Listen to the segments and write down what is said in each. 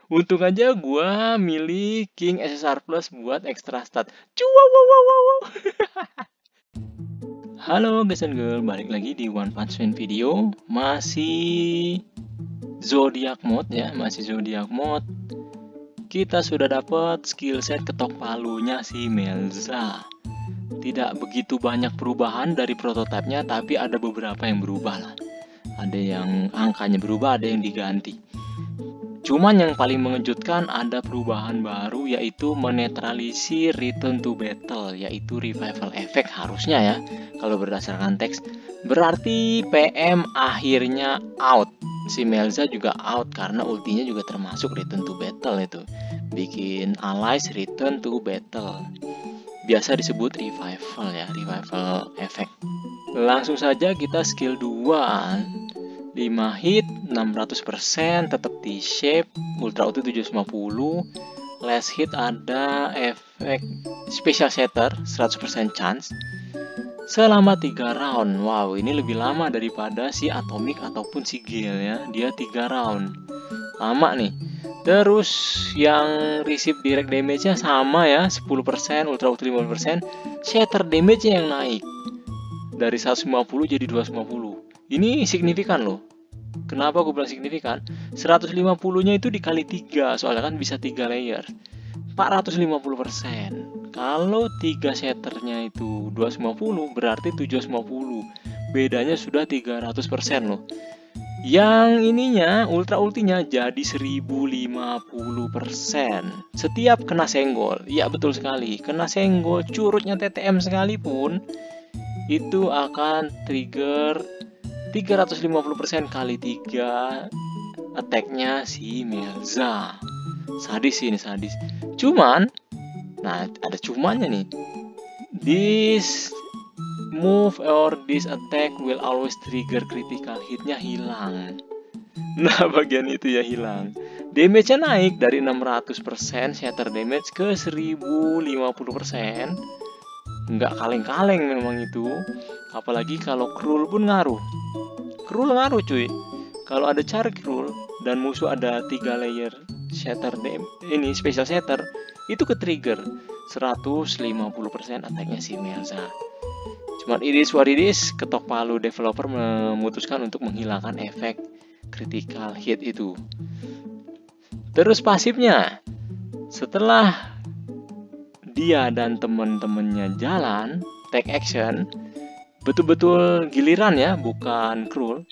Untung aja gua milih King SSR Plus buat extra stat. Cuau wow wow wow wow. Halo guys and girl, balik lagi di One Punch Man video. Masih zodiak mode ya, masih zodiak mode. Kita sudah dapat skill set ketok palunya si Melza. Tidak begitu banyak perubahan dari prototipenya, tapi ada beberapa yang berubah lah. Ada yang angkanya berubah, ada yang diganti. Cuman yang paling mengejutkan ada perubahan baru, yaitu menetralisir return to battle, yaitu revival effect harusnya ya, kalau berdasarkan teks. Berarti PM akhirnya out. Si Melza juga out karena ultinya juga termasuk return to battle itu. Bikin allies return to battle. Biasa disebut revival ya, revival effect. Langsung saja kita skill 2. 5 hit 600%, tetap T-shape, ultra auto 750, last hit ada efek special shatter 100% chance selama 3 round. Wow, ini lebih lama daripada si atomic ataupun si gale ya, dia 3 round, lama nih. Terus yang receive direct damage nya sama ya, 10%, ultra auto 50%, shatter damage nya yang naik dari 150 jadi 250. Ini signifikan loh. Kenapa gue bilang signifikan? 150-nya itu dikali 3, soalnya kan bisa 3 layer. 450%. Kalau 3 shatternya itu 250, berarti 750. Bedanya sudah 300% loh. Yang ininya, ultra ultinya jadi 1050%. Setiap kena senggol. Ya betul sekali, kena senggol curutnya TTM sekalipun, itu akan trigger 350% kali 3 attack-nya si Melza. Sadis sih, ini sadis. Cuman, nah ada cumannya nih. This move or this attack will always trigger critical hit-nya hilang. Nah bagian itu ya hilang. Damage-nya naik dari 600% shatter damage ke 1050%. Nggak kaleng-kaleng memang itu. Apalagi kalau cruel pun ngaruh. Cruel ngaruh cuy. Kalau ada char cruel dan musuh ada 3 layer shatter ini special shatter, itu ke trigger 150% attack-nya si Melza. Cuman it is what it is, ketok palu developer memutuskan untuk menghilangkan efek critical hit itu. Terus pasifnya, setelah dia dan temen-temennya jalan take action, betul-betul giliran ya, bukan cruel,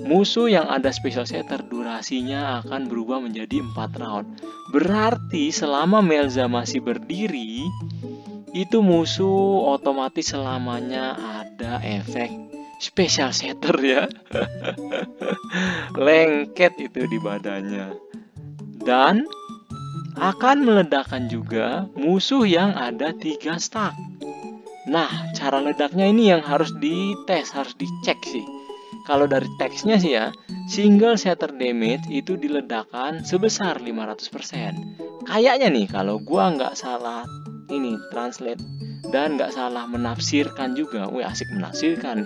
musuh yang ada special shatter durasinya akan berubah menjadi 4 round. Berarti selama Melza masih berdiri, itu musuh otomatis selamanya ada efek special shatter ya. Lengket itu di badannya. Dan akan meledakkan juga musuh yang ada 3 stack. Nah, cara ledaknya ini yang harus dites, harus dicek sih. Kalau dari teksnya sih ya, single shatter damage itu diledakkan sebesar 500%. Kayaknya nih, kalau gua nggak salah ini translate dan nggak salah menafsirkan juga, wih asik menafsirkan.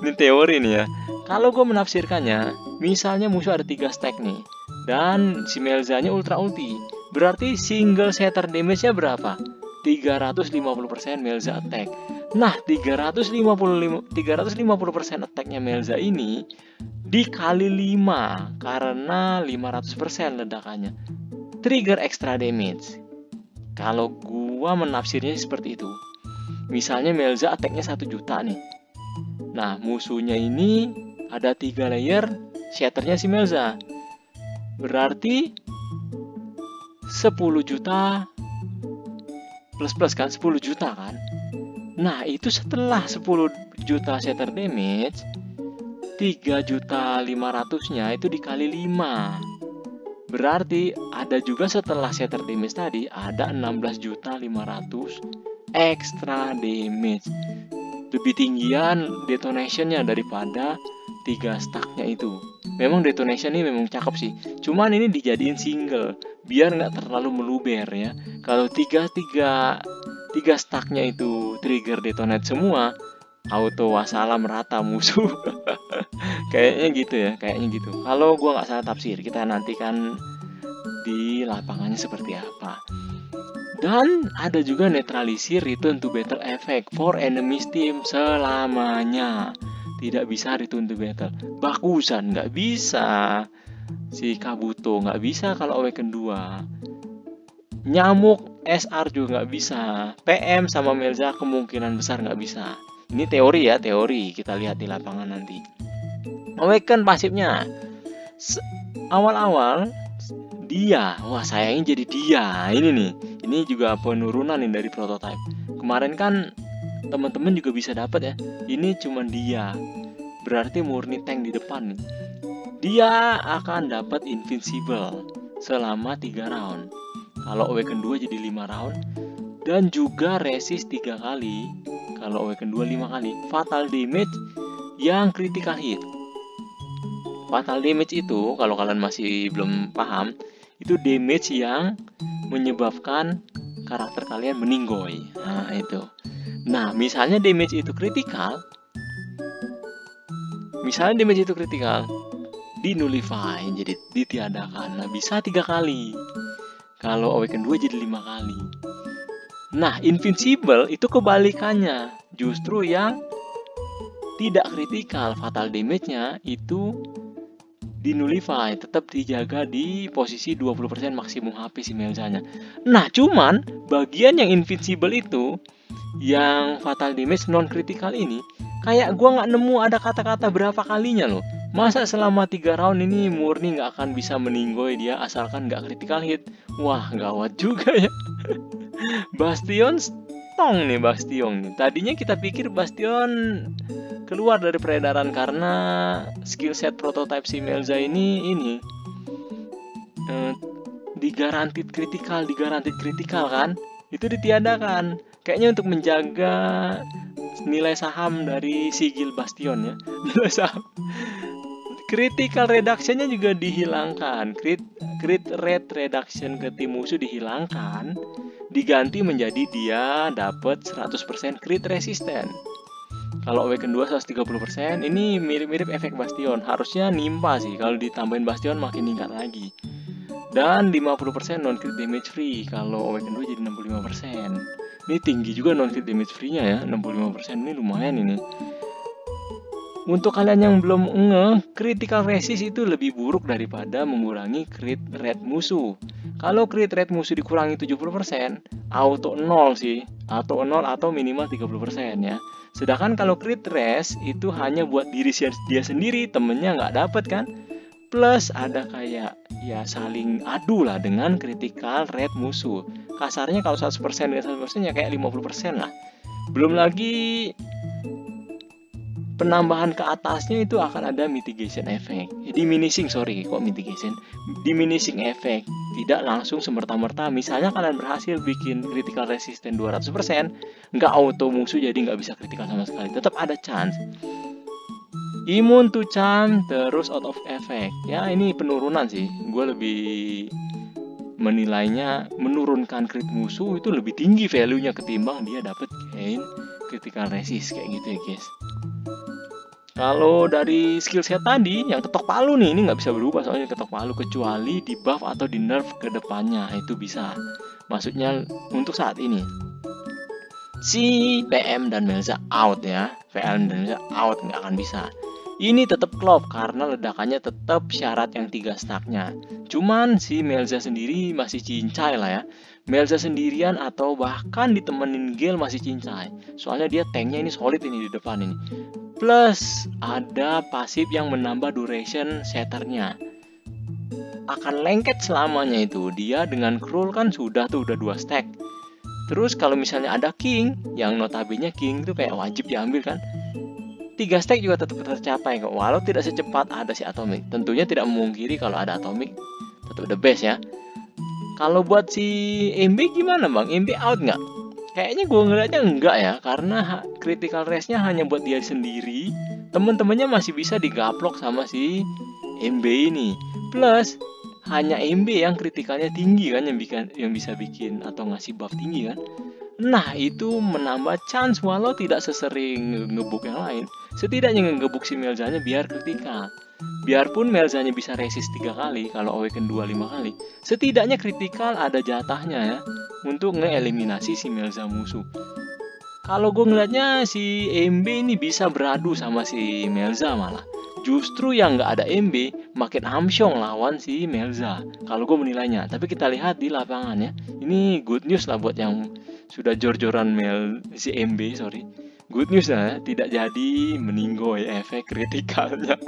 Ini teori nih ya. Kalau gua menafsirkannya, misalnya musuh ada 3 stack nih, dan si Melzanya ultra ulti, berarti single shatter damage-nya berapa? 350% Melza attack. Nah, 350% attack-nya Melza ini dikali 5 karena 500% ledakannya. Trigger extra damage. Kalau gua menafsirnya seperti itu. Misalnya Melza attack-nya 1 juta nih. Nah, musuhnya ini ada 3 layer shatternya si Melza. Berarti 10 juta plus kan, 10 juta kan. Nah itu setelah 10 juta shatter damage, 3.500.000-nya itu dikali 5. Berarti ada juga setelah shatter damage tadi ada 16.500.000 extra damage. Lebih tinggian detonationnya daripada 3 stacknya itu. Memang detonation ini memang cakep sih. Cuman ini dijadiin single biar nggak terlalu meluber ya. Kalau 3 stacknya itu trigger detonate semua, auto wassalam rata musuh. Kayaknya gitu ya, kayaknya gitu. Kalau gua nggak salah tafsir, kita nantikan di lapangannya seperti apa. Dan ada juga netralisir return to battle effect for enemies team selamanya. Tidak bisa return to battle. Bakusan nggak bisa. Si Kabuto nggak bisa kalau Awaken 2. Nyamuk SR juga nggak bisa. PM sama Melza kemungkinan besar nggak bisa. Ini teori ya, teori. Kita lihat di lapangan nanti. Awaken pasifnya. Awal-awal dia, wah sayangnya jadi dia. Ini nih, ini juga penurunan nih dari prototype. Kemarin kan teman-teman juga bisa dapat ya. Ini cuman dia. Berarti murni tank di depan nih. Dia akan dapat invincible selama 3 round. Kalau Awaken 2 jadi 5 round. Dan juga resist 3 kali. Kalau Awaken 2 5 kali. Fatal damage yang critical hit. Fatal damage itu, kalau kalian masih belum paham, itu damage yang menyebabkan karakter kalian meninggoy. Nah, itu. Nah, misalnya damage itu kritikal. Di-nullify, jadi ditiadakan. Nah, bisa 3 kali. Kalau Awaken 2 jadi 5 kali. Nah, invincible itu kebalikannya. Justru yang tidak kritikal, fatal damage-nya itu di-nullify, tetap dijaga di posisi 20% maksimum HP si Melzanya. Nah, cuman bagian yang invincible itu, yang fatal damage non-critical ini, kayak gua nggak nemu ada kata-kata berapa kalinya loh. Masa selama 3 round ini murni nggak akan bisa meninggoy dia asalkan nggak critical hit? Wah, gawat juga ya. Bastion stong nih, Bastion. Tadinya kita pikir Bastion keluar dari peredaran karena skill set prototype si Melza ini digarantit kritikal kan, itu ditiadakan kayaknya untuk menjaga nilai saham dari sigil Bastion ya. Nilai saham critical reduction-nya juga dihilangkan, crit rate reduction ke tim musuh dihilangkan, diganti menjadi dia dapat 100% crit resistant. Kalau Awaken 2 130%, ini mirip-mirip efek Bastion. Harusnya nimpa sih, kalau ditambahin Bastion makin meningkat lagi. Dan 50% non-crit damage free, kalau Awaken 2 jadi 65%. Ini tinggi juga non-crit damage free-nya ya, 65%, ini lumayan ini. Untuk kalian yang belum critical resist itu lebih buruk daripada mengurangi crit rate musuh. Kalau crit rate musuh dikurangi 70%, auto 0 sih, auto 0 atau minimal 30% ya. Sedangkan kalau crit rest itu hanya buat diri dia sendiri, temennya nggak dapet kan. Plus ada kayak ya saling adu lah dengan critical rate musuh. Kasarnya kalau 100% dengan 100% ya kayak 50% lah. Belum lagi penambahan ke atasnya itu akan ada mitigation effect. Diminishing effect. Tidak langsung semerta-merta. Misalnya kalian berhasil bikin critical resistance 200%, nggak auto musuh jadi nggak bisa critical sama sekali. Tetap ada chance. Immune to charm terus out of effect. Ya ini penurunan sih. Gue lebih menilainya menurunkan crit musuh itu lebih tinggi value-nya ketimbang dia dapat gain critical resist kayak gitu ya guys. Kalau dari skill set tadi, yang ketok palu nih, ini nggak bisa berubah soalnya ketok palu kecuali di buff atau di nerf ke depannya, itu bisa. Maksudnya untuk saat ini. Si PM dan Melza out ya, PM dan Melza out, nggak akan bisa. Ini tetap klop karena ledakannya tetap syarat yang 3 stacknya. Cuman si Melza sendiri masih cincai lah ya. Melza sendirian atau bahkan ditemenin Gale masih cincai. Soalnya dia tanknya ini solid ini di depan ini. Plus ada pasif yang menambah duration setternya. Akan lengket selamanya itu. Dia dengan Cruel kan sudah 2 stack. Terus kalau misalnya ada King, yang notabene King itu kayak wajib diambil kan. 3 stack juga tetap tercapai kok. Walau tidak secepat ada si Atomic. Tentunya tidak memungkiri kalau ada Atomic tetap the best ya. Kalau buat si MB gimana bang? MB out nggak? Kayaknya gue ngeliatnya enggak ya, karena critical rest-nya hanya buat dia sendiri. Temen-temennya masih bisa digaplok sama si MB ini. Plus hanya MB yang kritikalnya tinggi kan, yang bisa bikin atau ngasih buff tinggi kan. Nah itu menambah chance walau tidak sesering ngebuk yang lain. Setidaknya ngebuk si Melzanya biar kritikal. Biarpun Melzanya bisa resist 3 kali, kalau awaken 2 5 kali, setidaknya kritikal ada jatahnya ya untuk ngeeliminasi si Melza musuh. Kalau gue ngeliatnya si MB ini bisa beradu sama si Melza malah. Justru yang nggak ada MB makin amsyong lawan si Melza. Kalau gue menilainya. Tapi kita lihat di lapangan ya. Ini good news lah buat yang sudah jor-joran si MB, sorry. Good news lah, tidak jadi meninggoy efek kritikalnya.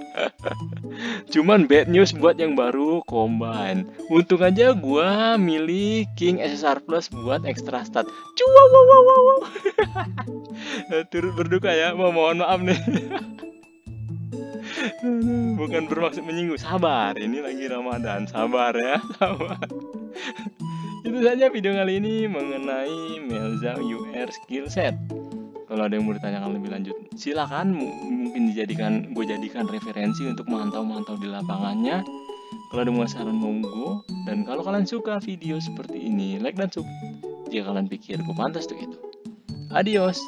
Cuman bad news buat yang baru combine. Untung aja gua milih King SSR Plus buat extra stat. Wow wow wow wow. Turut berduka ya, mohon maaf nih. Bukan bermaksud menyinggung, sabar, ini lagi Ramadan, sabar ya, sabar. Itu saja video kali ini mengenai Melza UR skill set. Kalau ada yang mau ditanyakan lebih lanjut, silakan, mungkin gue jadikan referensi untuk mantau-mantau di lapangannya. Kalau ada mau saran monggo, dan kalau kalian suka video seperti ini, like dan sub jika kalian pikir gue pantas untuk itu. Adios.